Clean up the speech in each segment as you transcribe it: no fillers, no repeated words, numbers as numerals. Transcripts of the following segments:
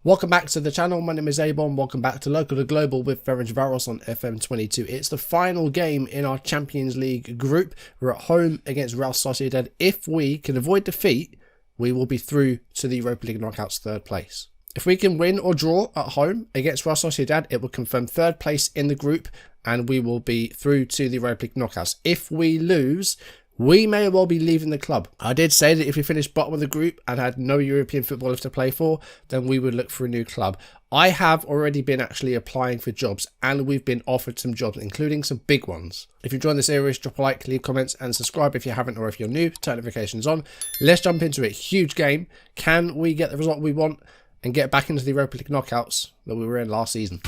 Welcome back to the channel. My name is Abon. Welcome back to Local to Global with FERENCVÁROS on FM22. It's the final game in our Champions League group. We're at home against Real Sociedad. If we can avoid defeat, we will be through to the Europa League knockouts third place. If we can win or draw at home against Real Sociedad, it will confirm third place in the group and we will be through to the Europa League knockouts. If we lose, we may well be leaving the club. I did say that if we finished bottom of the group and had no European footballers to play for, then we would look for a new club. I have already been actually applying for jobs and we've been offered some jobs, including some big ones. If you joined the series, drop a like, leave comments and subscribe if you haven't, or if you're new, turn notifications on. Let's jump into it. Huge game. Can we get the result we want and get back into the Europa League knockouts that we were in last season?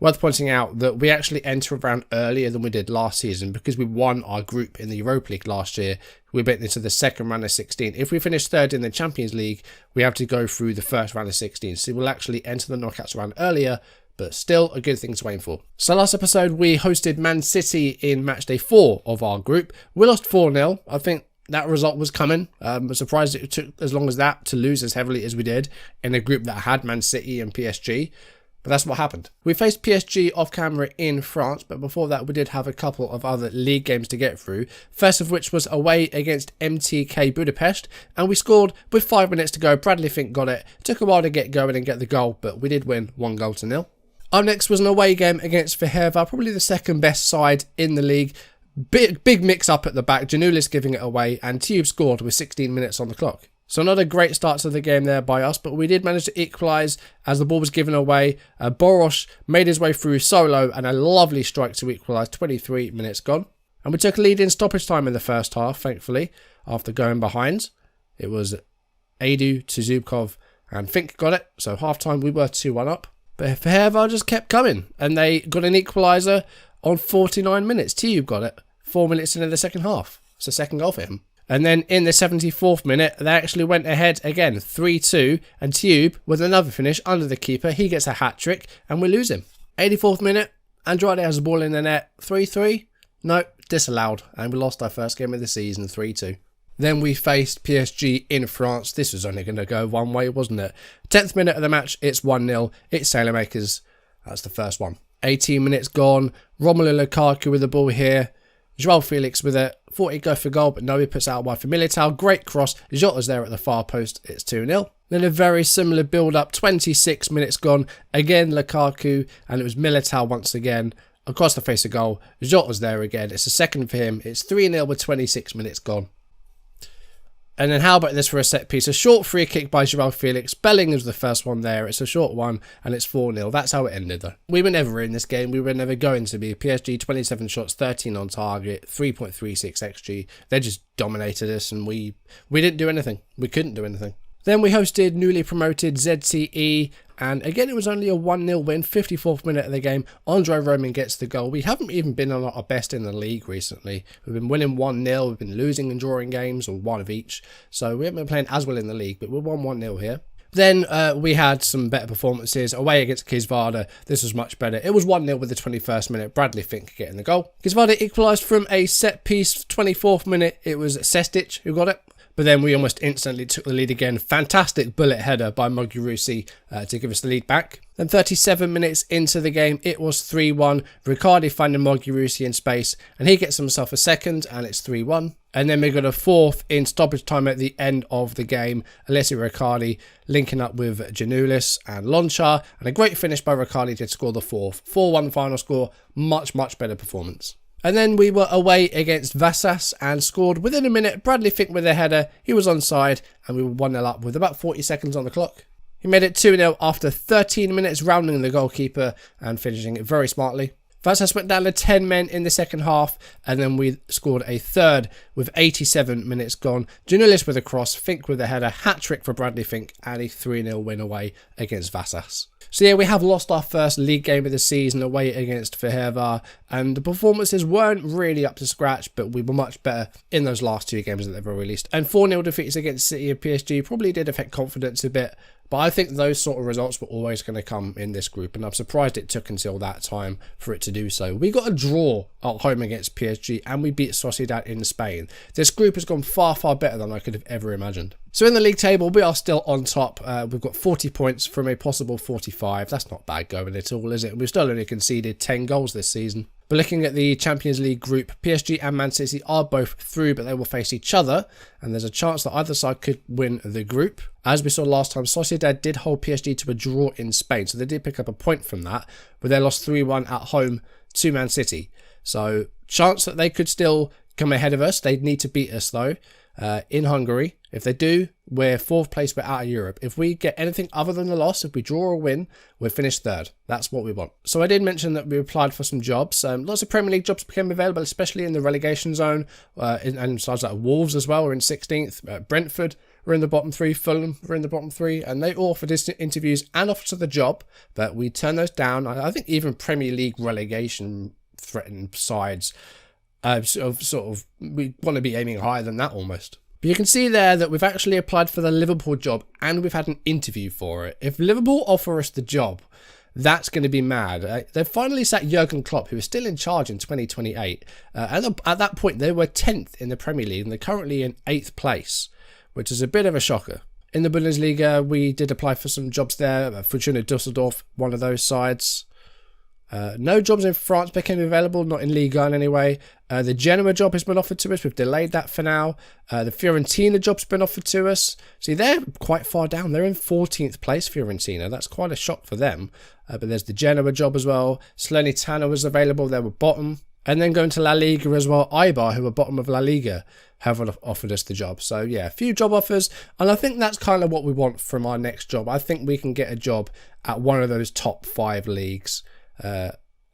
Worth pointing out that we actually enter a round earlier than we did last season because we won our group in the Europa League last year. We went into the second round of 16. If we finish third in the Champions League, we have to go through the first round of 16. So we'll actually enter the knockouts round earlier, but still a good thing to aim for. So last episode, we hosted Man City in match day 4 of our group. We lost 4-0. I think that result was coming. I'm surprised it took as long as that to lose as heavily as we did in a group that had Man City and PSG. But that's what happened. We faced PSG off camera in France, but before that we did have a couple of other league games to get through. First of which was away against MTK Budapest, and we scored with 5 minutes to go. Bradley Fink got it. Took a while to get going and get the goal, but we did win 1-0. Up next was an away game against FERENCVÁROS, probably the second best side in the league. Big mix up at the back, Journeyman giving it away, and Tube scored with 16 minutes on the clock. So not a great start to the game there by us, but we did manage to equalise as the ball was given away. Boros made his way through solo and a lovely strike to equalise, 23 minutes gone. And we took a lead in stoppage time in the first half, thankfully, after going behind. It was Adu to Zubkov and Fink got it, so half time we were 2-1 up. But FERENCVÁROS just kept coming and they got an equaliser on 49 minutes. Tube got it 4 minutes into the second half. It's a second goal for him. And then in the 74th minute, they actually went ahead again, 3-2, and Tube, with another finish under the keeper, he gets a hat-trick, and we lose him. 84th minute, Andrade has the ball in the net, 3-3, no, disallowed, and we lost our first game of the season, 3-2. Then we faced PSG in France. This was only going to go one way, wasn't it? 10th minute of the match, it's 1-0, it's Sailormakers, that's the first one. 18 minutes gone, Romelu Lukaku with the ball here, João Felix with it, thought he'd go for goal, but no, he puts out wide for Militao. Great cross. Jota's there at the far post. It's 2-0. Then a very similar build-up. 26 minutes gone. Again, Lukaku, and it was Militao once again. Across the face of goal. Jota's there again. It's a second for him. It's 3-0 with 26 minutes gone. And then how about this for a set piece? A short free kick by João Felix. Bellingham's the first one there. It's a short one and it's 4-0. That's how it ended though. We were never in this game. We were never going to be. PSG 27 shots, 13 on target, 3.36 XG. They just dominated us and we didn't do anything. We couldn't do anything. Then we hosted newly promoted ZTE, and again it was only a 1-0 win, 54th minute of the game. Andre Roman gets the goal. We haven't even been on our best in the league recently. We've been winning 1-0, we've been losing and drawing games, or one of each. So we haven't been playing as well in the league, but we're 1-0 here. Then we had some better performances. Away against Kisvada, this was much better. It was 1-0 with the 21st minute. Bradley Fink getting the goal. Kisvada equalised from a set piece, 24th minute. It was Sestic who got it. But then we almost instantly took the lead again. Fantastic bullet header by Muguruza to give us the lead back. Then 37 minutes into the game, it was 3-1. Riccardi finding Muguruza in space, and he gets himself a second, and it's 3-1. And then we got a fourth in stoppage time at the end of the game. Alessio Riccardi linking up with Janulis and Lonchar, and a great finish by Riccardi to score the fourth. 4-1 final score, much better performance. And then we were away against Vasas and scored within a minute. Bradley Fink with a header. He was onside and we were 1-0 up with about 40 seconds on the clock. He made it 2-0 after 13 minutes, rounding the goalkeeper and finishing it very smartly. Vasas went down to 10 men in the second half, and then we scored a third with 87 minutes gone. Journeyman with a cross, Fink with a header, hat-trick for Bradley Fink, and a 3-0 win away against Vasas. So yeah, we have lost our first league game of the season away against FERENCVÁROS, and the performances weren't really up to scratch, but we were much better in those last 2 games that they've released. And 4-0 defeats against City and PSG probably did affect confidence a bit, but I think those sort of results were always going to come in this group, and I'm surprised it took until that time for it to do so. We got a draw at home against PSG, and we beat Sociedad in Spain. This group has gone far, far better than I could have ever imagined. So in the league table, we are still on top. We've got 40 points from a possible 45. That's not bad going at all, is it? We've still only conceded 10 goals this season. But looking at the Champions League group, PSG and Man City are both through, but they will face each other, and there's a chance that either side could win the group. As we saw last time, Sociedad did hold PSG to a draw in Spain, so they did pick up a point from that, but they lost 3-1 at home to Man City. So chance that they could still come ahead of us. They'd need to beat us though in Hungary. If they do, we're 4th place, we're out of Europe. If we get anything other than a loss, if we draw or win, we're finished 3rd. That's what we want. So I did mention that we applied for some jobs. Lots of Premier League jobs became available, especially in the relegation zone, and sides like Wolves as well. We're in 16th. Brentford were in the bottom 3. Fulham were in the bottom 3, and they all offered us interviews and offers of the job, but we turned those down. I think even Premier League relegation threatened sides we want to be aiming higher than that almost. But you can see there that we've actually applied for the Liverpool job and we've had an interview for it. If Liverpool offer us the job, that's going to be mad. They've finally sat Jurgen Klopp, who is still in charge in 2028. And at that point, they were 10th in the Premier League and they're currently in 8th place, which is a bit of a shocker. In the Bundesliga, we did apply for some jobs there. Fortuna Düsseldorf, one of those sides. No jobs in France became available, not in Ligue 1 anyway. The Genoa job has been offered to us. We've delayed that for now. The Fiorentina job's been offered to us. See, they're quite far down. They're in 14th place, Fiorentina. That's quite a shock for them. But there's the Genoa job as well. Salernitana was available. They were bottom. And then going to La Liga as well. Eibar, who were bottom of La Liga, have offered us the job. So yeah, a few job offers. And I think that's kind of what we want from our next job. I think we can get a job at one of those top 5 leagues.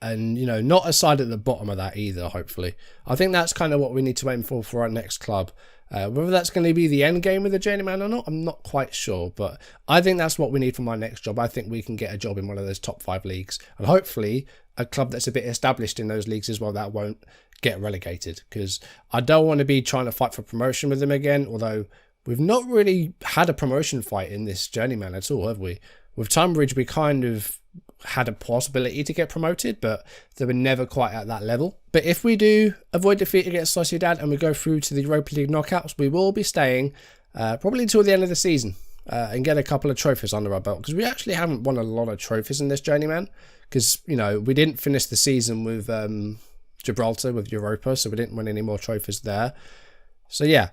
And, you know, not a side at the bottom of that either, hopefully. I think that's kind of what we need to aim for our next club. Whether that's going to be the end game with the Journeyman or not, I'm not quite sure. But I think that's what we need from our next job. I think we can get a job in one of those top 5 leagues. And hopefully a club that's a bit established in those leagues as well that won't get relegated. Because I don't want to be trying to fight for promotion with them again. Although we've not really had a promotion fight in this Journeyman at all, have we? With Tunbridge, we kind of had a possibility to get promoted, but they were never quite at that level. But if we do avoid defeat against Sociedad and we go through to the Europa League knockouts, we will be staying probably until the end of the season and get a couple of trophies under our belt, because we actually haven't won a lot of trophies in this Journeyman, because, you know, we didn't finish the season with Gibraltar, with Europa, so we didn't win any more trophies there. So yeah,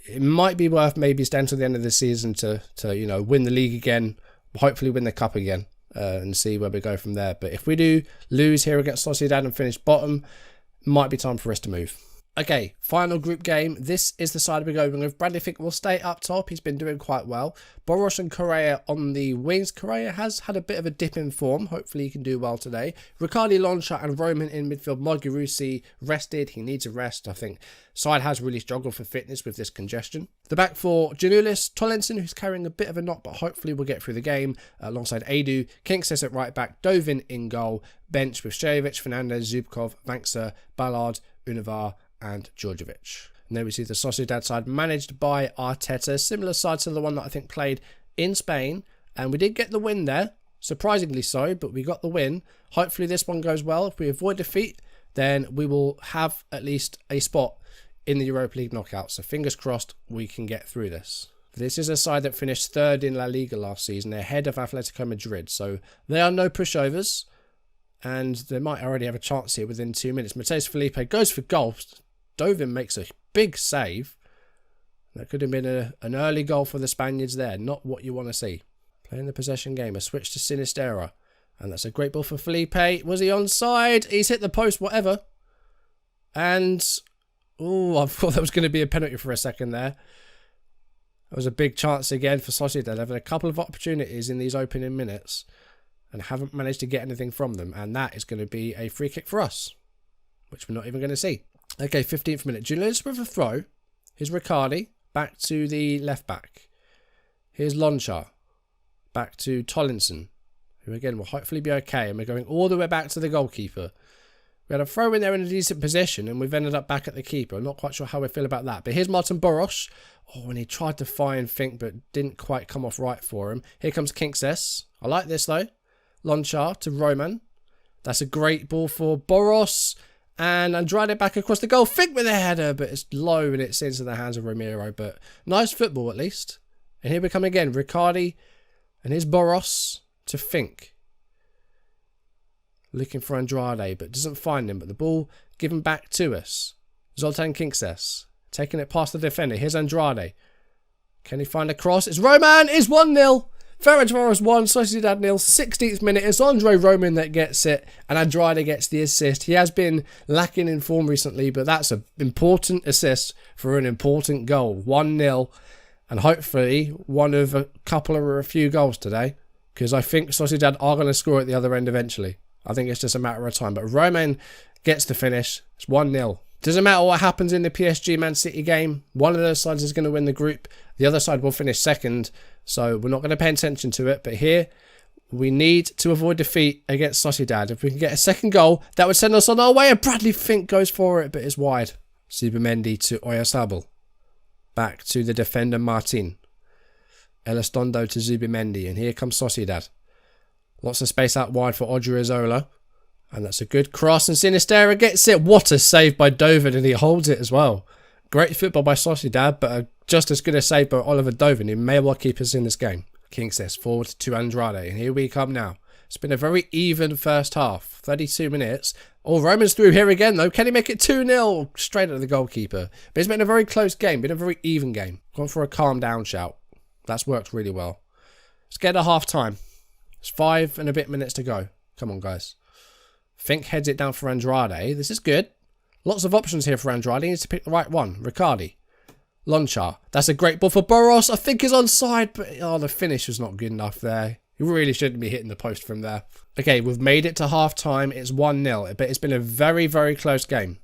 it might be worth maybe staying till the end of the season to you know, win the league again, hopefully win the cup again. And see where we go from there. But if we do lose here against Sociedad and finish bottom, might be time for us to move. Okay, final group game. This is the side we're going with. Bradley Fink will stay up top. He's been doing quite well. Boros and Correa on the wings. Correa has had a bit of a dip in form. Hopefully he can do well today. Riccardi, Longshot and Roman in midfield. Muguruza rested. He needs a rest. I think side has really struggled for fitness with this congestion. The back four, Janulis, Tollenson, who's carrying a bit of a knock, but hopefully we'll get through the game, alongside Adu, Kinksess at right back, Dovin in goal, bench with Shevich, Fernandez, Zubkov, Vanksa, Ballard, Univar, and Djordjevic. And then we see the Sociedad side managed by Arteta, similar side to the one that I think played in Spain, and we did get the win there, surprisingly so, but we got the win. Hopefully this one goes well. If we avoid defeat, then we will have at least a spot in the Europa League knockout, so fingers crossed we can get through this. This is a side that finished 3rd in La Liga last season, ahead of Atletico Madrid, so they are no pushovers, and they might already have a chance here within 2 minutes. Mateus Felipe goes for goal. Dovin makes a big save. That could have been an early goal for the Spaniards there. Not what you want to see. Playing the possession game. A switch to Sinistera. And that's a great ball for Felipe. Was he onside? He's hit the post, whatever. And, oh, I thought that was going to be a penalty for a second there. That was a big chance again for Sociedad. They've had a couple of opportunities in these opening minutes. and haven't managed to get anything from them. And that is going to be a free kick for us, which we're not even going to see. Okay, 15th minute. Julius with a throw. Here's Riccardi back to the left back. Here's Lonchar back to Tollinson, who again will hopefully be okay. And we're going all the way back to the goalkeeper. We had a throw in there in a decent position, and we've ended up back at the keeper. I'm not quite sure how I feel about that. But here's Martin Boros. Oh, and he tried to find Fink, but didn't quite come off right for him. Here comes Kinkses. I like this, though. Lonchar to Roman. That's a great ball for Boros. And Andrade back across the goal. Fink with a header, but it's low, and it's into the hands of Ramiro. But nice football, at least. And here we come again. Riccardi. And here's Boros to Fink. Looking for Andrade, but doesn't find him. But the ball given back to us. Zoltan Kinkses. Taking it past the defender. Here's Andrade. Can he find a cross? It's Roman. It's 1-0. FERENCVÁROS 1, Sociedad 0. 16th minute. It's Andre Roman that gets it. And Andrade gets the assist. He has been lacking in form recently, but that's an important assist for an important goal. 1-0. And hopefully one of a couple or a few goals today. Because I think Sociedad are going to score at the other end eventually. I think it's just a matter of time. But Roman gets the finish. It's 1-0. Doesn't matter what happens in the PSG Man City game. One of those sides is going to win the group. The other side will finish second. So we're not going to pay attention to it. But here, we need to avoid defeat against Sociedad. If we can get a second goal, that would send us on our way. And Bradley Fink goes for it, but it's wide. Zubimendi to Oyarzabal. Back to the defender Martin. Elizondo to Zubimendi. And here comes Sociedad. Lots of space out wide for Odriozola. And that's a good cross. And Sinistera gets it. What a save by Dovin. And he holds it as well. Great football by Sociedad. But just as good a save by Oliver Dovin. Who may well keep us in this game. Kinkses forward to Andrade. And here we come now. It's been a very even first half. 32 minutes. Oh, Roman's through here again though. Can he make it 2-0? Straight at the goalkeeper. But it's been a very close game. Been a very even game. Gone for a calm down shout. That's worked really well. Let's get to half time. It's 5 and a bit minutes to go. Come on, guys. Fink heads it down for Andrade. This is good. Lots of options here for Andrade. He needs to pick the right one. Riccardi. Lonchar. That's a great ball for Boros. I think he's onside, but oh, the finish was not good enough there. He really shouldn't be hitting the post from there. Okay, we've made it to half time. It's 1-0, but it's been a very, very close game.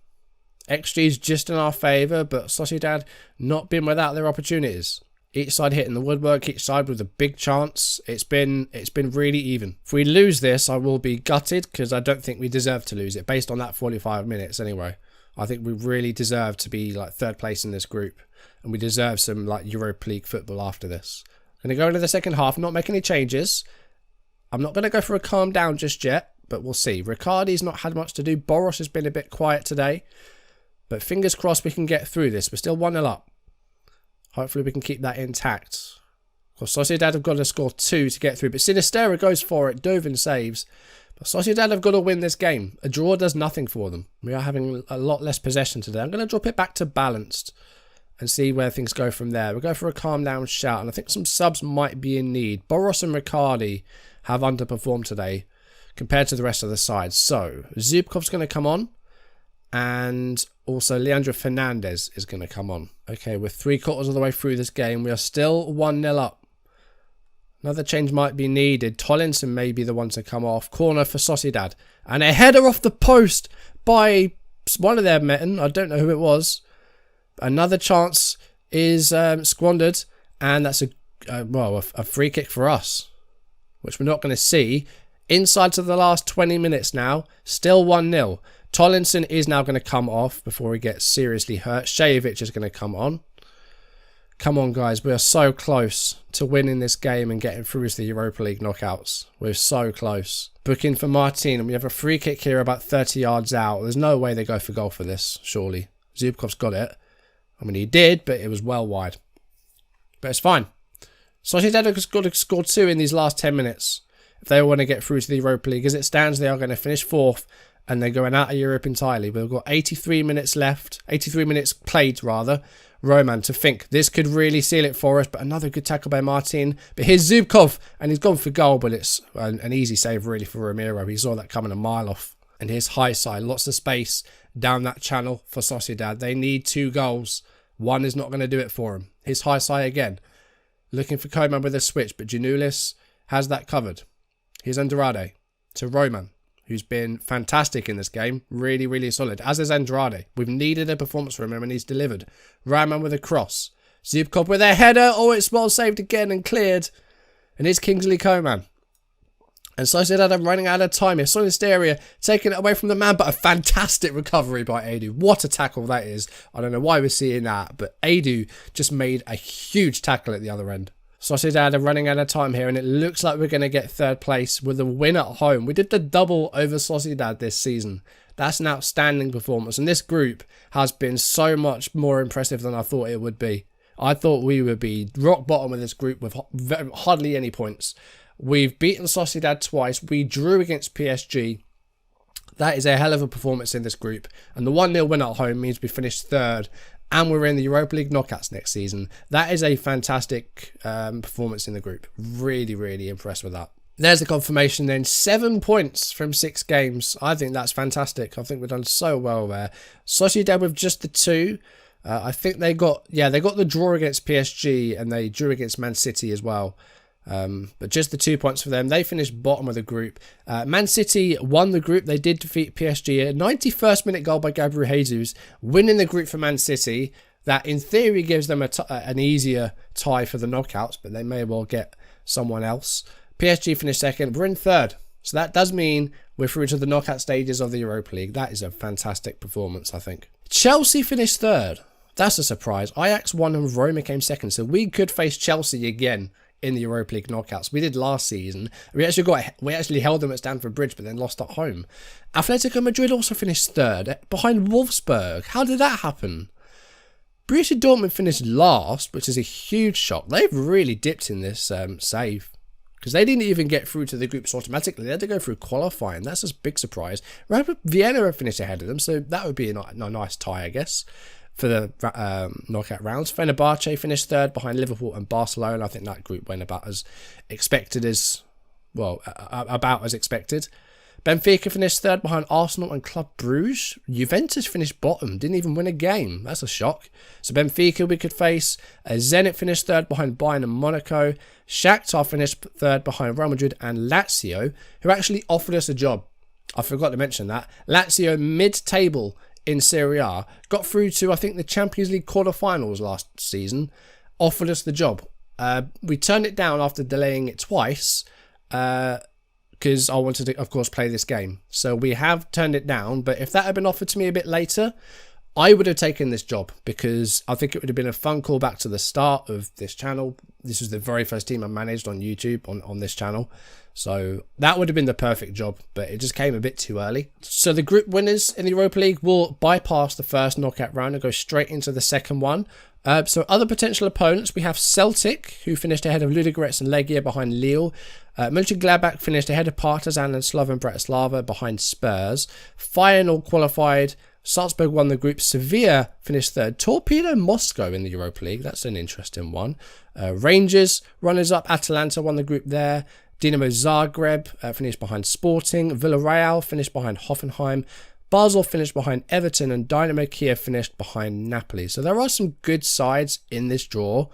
XG's just in our favour, but Sociedad not been without their opportunities. Each side hitting the woodwork, each side with a big chance. It's been really even. If we lose this, I will be gutted because I don't think we deserve to lose it based on that 45 minutes anyway. I think we really deserve to be like third place in this group, and we deserve some like Europa League football after this. I'm going to go into the second half, not make any changes. I'm not going to go for a calm down just yet, but we'll see. Riccardi's not had much to do. Boros has been a bit quiet today, but fingers crossed we can get through this. We're still 1-0 up. Hopefully we can keep that intact. Of course, Sociedad have got to score 2 to get through. But Sinistera goes for it. Dovin saves. But Sociedad have got to win this game. A draw does nothing for them. We are having a lot less possession today. I'm going to drop it back to balanced and see where things go from there. We'll go for a calm down shout. And I think some subs might be in need. Boros and Riccardi have underperformed today compared to the rest of the side. So, Zubkov's going to come on. And also Leandro Fernandez is going to come on. Okay, we're 3/4 of the way through this game. We are still 1-0 up. Another change might be needed. Tollinson may be the one to come off. Corner for Sociedad. And a header off the post by one of their men. I don't know who it was. Another chance is squandered. And that's a free kick for us, which we're not going to see. Inside to the last 20 minutes now. Still 1-0. Tollinson is now going to come off before he gets seriously hurt. Shajevic is going to come on. Come on, guys. We are so close to winning this game and getting through to the Europa League knockouts. We're so close. Booking for Martin. And we have a free kick here about 30 yards out. There's no way they go for goal for this, surely. Zubkov's got it. I mean, he did, but it was well wide. But it's fine. Sociedad has got to score 2 in these last 10 minutes. If they want to get through to the Europa League. As it stands, they are going to finish 4th. And they're going out of Europe entirely. But we've got 83 minutes left. 83 minutes played, rather. Roman to Fink. This could really seal it for us. But another good tackle by Martin. But here's Zubkov. And he's gone for goal. But it's an easy save, really, for Ramiro. He saw that coming a mile off. And here's high side. Lots of space down that channel for Sociedad. They need 2 goals. 1 is not going to do it for him. Here's high side again. Looking for Koeman with a switch. But Janulis has that covered. Here's Andrade to Roman, who's been fantastic in this game. Really, really solid. As is Andrade. We've needed a performance from him and he's delivered. Roman with a cross. Zubkov with a header. Oh, it's well saved again and cleared. And it's Kingsley Coman. And Sociedad are running out of time here. Sonisteria taking it away from the man, but a fantastic recovery by Edu. What a tackle that is. I don't know why we're seeing that, but Edu just made a huge tackle at the other end. Sociedad are running out of time here, and it looks like we're going to get third place with a win at home. We did the double over Sociedad this season. That's an outstanding performance, and this group has been so much more impressive than I thought it would be. I thought we would be rock bottom of this group with hardly any points. We've beaten Sociedad twice. We drew against PSG. That is a hell of a performance in this group. And the 1-0 win at home means we finished third. And we're in the Europa League knockouts next season. That is a fantastic performance in the group. Really, really impressed with that. There's the confirmation then. 7 points from 6 games. I think that's fantastic. I think we've done so well there. Sociedad with just the 2. I think they got the draw against PSG and they drew against Man City as well. But just the 2 points for them. They finished bottom of the group. Man City won the group. They did defeat PSG. A 91st minute goal by Gabriel Jesus, winning the group for Man City. That in theory gives them an easier tie for the knockouts, but they may well get someone else. PSG finished second. We're in third. So that does mean we're through to the knockout stages of the Europa League. That is a fantastic performance, I think. Chelsea finished third. That's a surprise. Ajax won and Roma came second. So we could face Chelsea again in the Europa League knockouts. We did last season. We actually held them at Stamford Bridge, but then lost at home. Atletico Madrid also finished third, behind Wolfsburg. How did that happen? Borussia Dortmund finished last, which is a huge shock. They've really dipped in this save, because they didn't even get through to the groups automatically. They had to go through qualifying. That's a big surprise. Rapid Vienna finished ahead of them, so that would be a nice tie, I guess, for the knockout rounds. Fenerbahce finished third behind Liverpool and Barcelona. I think that group went about as expected. Benfica finished third behind Arsenal and Club Brugge. Juventus finished bottom, didn't even win a game. That's a shock. So Benfica we could face. Zenit finished third behind Bayern and Monaco. Shakhtar finished third behind Real Madrid and Lazio, who actually offered us a job. I forgot to mention that. Lazio mid-table in Serie A, got through to, I think, the Champions League quarterfinals last season, offered us the job. We turned it down after delaying it twice, because I wanted to, of course, play this game. So we have turned it down, but if that had been offered to me a bit later, I would have taken this job, because I think it would have been a fun callback to the start of this channel. This was the very first team I managed on YouTube on this channel. So that would have been the perfect job, but it just came a bit too early. So the group winners in the Europa League will bypass the first knockout round and go straight into the second one. So other potential opponents, we have Celtic, who finished ahead of Ludogorets and Legia behind Lille. Mönchengladbach finished ahead of Partizan and Slovan Bratislava behind Spurs. Feyenoord qualified. Salzburg won the group. Sevilla finished third. Torpedo Moscow in the Europa League. That's an interesting one. Rangers, runners-up. Atalanta won the group there. Dinamo Zagreb finished behind Sporting. Villarreal finished behind Hoffenheim. Basel finished behind Everton, and Dynamo Kiev finished behind Napoli. So there are some good sides in this draw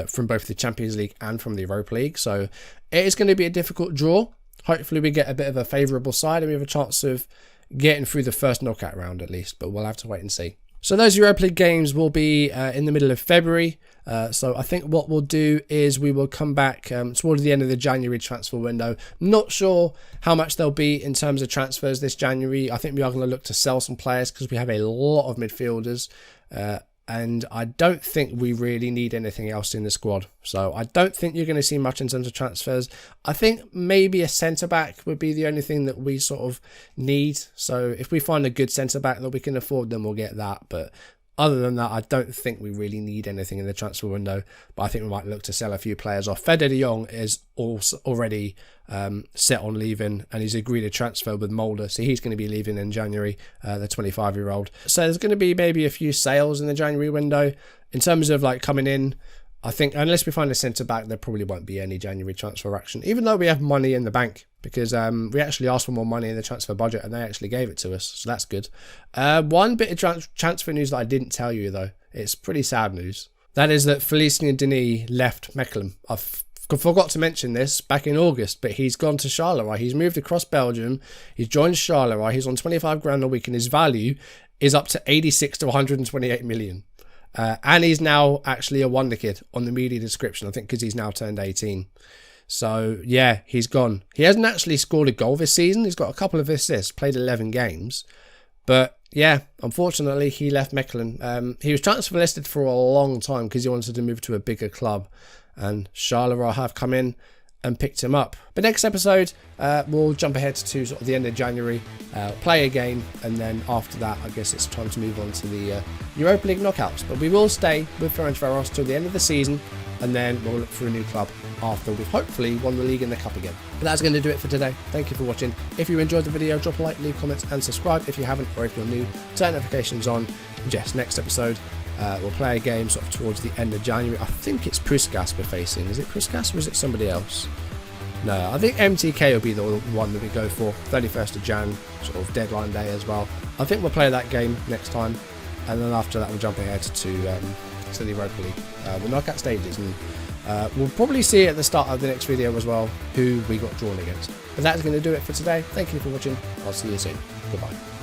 from both the Champions League and from the Europa League. So it is going to be a difficult draw. Hopefully we get a bit of a favourable side and we have a chance of getting through the first knockout round at least, but we'll have to wait and see. So those Europa League games will be in the middle of February. So I think what we'll do is we will come back towards the end of the January transfer window. Not sure how much there'll be in terms of transfers this January. I think we are going to look to sell some players because we have a lot of midfielders. And I don't think we really need anything else in the squad. So I don't think you're going to see much in terms of transfers. I think maybe a centre-back would be the only thing that we sort of need. So if we find a good centre-back that we can afford, then we'll get that. But other than that, I don't think we really need anything in the transfer window. But I think we might look to sell a few players off. Fede de Jong is also already set on leaving, and he's agreed a transfer with Mulder, so he's going to be leaving in January, the 25-year-old. So there's going to be maybe a few sales in the January window. In terms of like coming in, I think unless we find a centre-back, there probably won't be any January transfer action, even though we have money in the bank, because we actually asked for more money in the transfer budget and they actually gave it to us, so that's good. One bit of transfer news that I didn't tell you though, it's pretty sad news. That is that Felicien Denis left Mechelen. I forgot to mention this back in August, but he's gone to Charleroi. He's moved across Belgium. He's joined Charleroi. He's on 25 grand a week, and his value is up to 86 to 128 million. And he's now actually a wonder kid on the media description, I think, because he's now turned 18. So, yeah, he's gone. He hasn't actually scored a goal this season. He's got a couple of assists, played 11 games. But, yeah, unfortunately, he left Mechelen. He was transfer listed for a long time because he wanted to move to a bigger club. And Charleroi have come in and picked him up. But next episode, we'll jump ahead to sort of the end of January, play a game, and then after that, I guess it's time to move on to the Europa League knockouts. But we will stay with FERENCVÁROS till the end of the season, and then we'll look for a new club after we've hopefully won the league and the cup again. But that's going to do it for today. Thank you for watching. If you enjoyed the video, drop a like, leave comments, and subscribe if you haven't, or if you're new, turn notifications on. And yes, next episode, we'll play a game sort of towards the end of January. I think it's Puskas we're facing. Is it Puskas or is it somebody else? No, I think MTK will be the one that we go for. 31st of Jan, sort of deadline day as well. I think we'll play that game next time, and then after that we'll jump ahead to the Europa League, the knockout stages, and we'll probably see at the start of the next video as well who we got drawn against. But that's going to do it for today. Thank you for watching. I'll see you soon. Goodbye.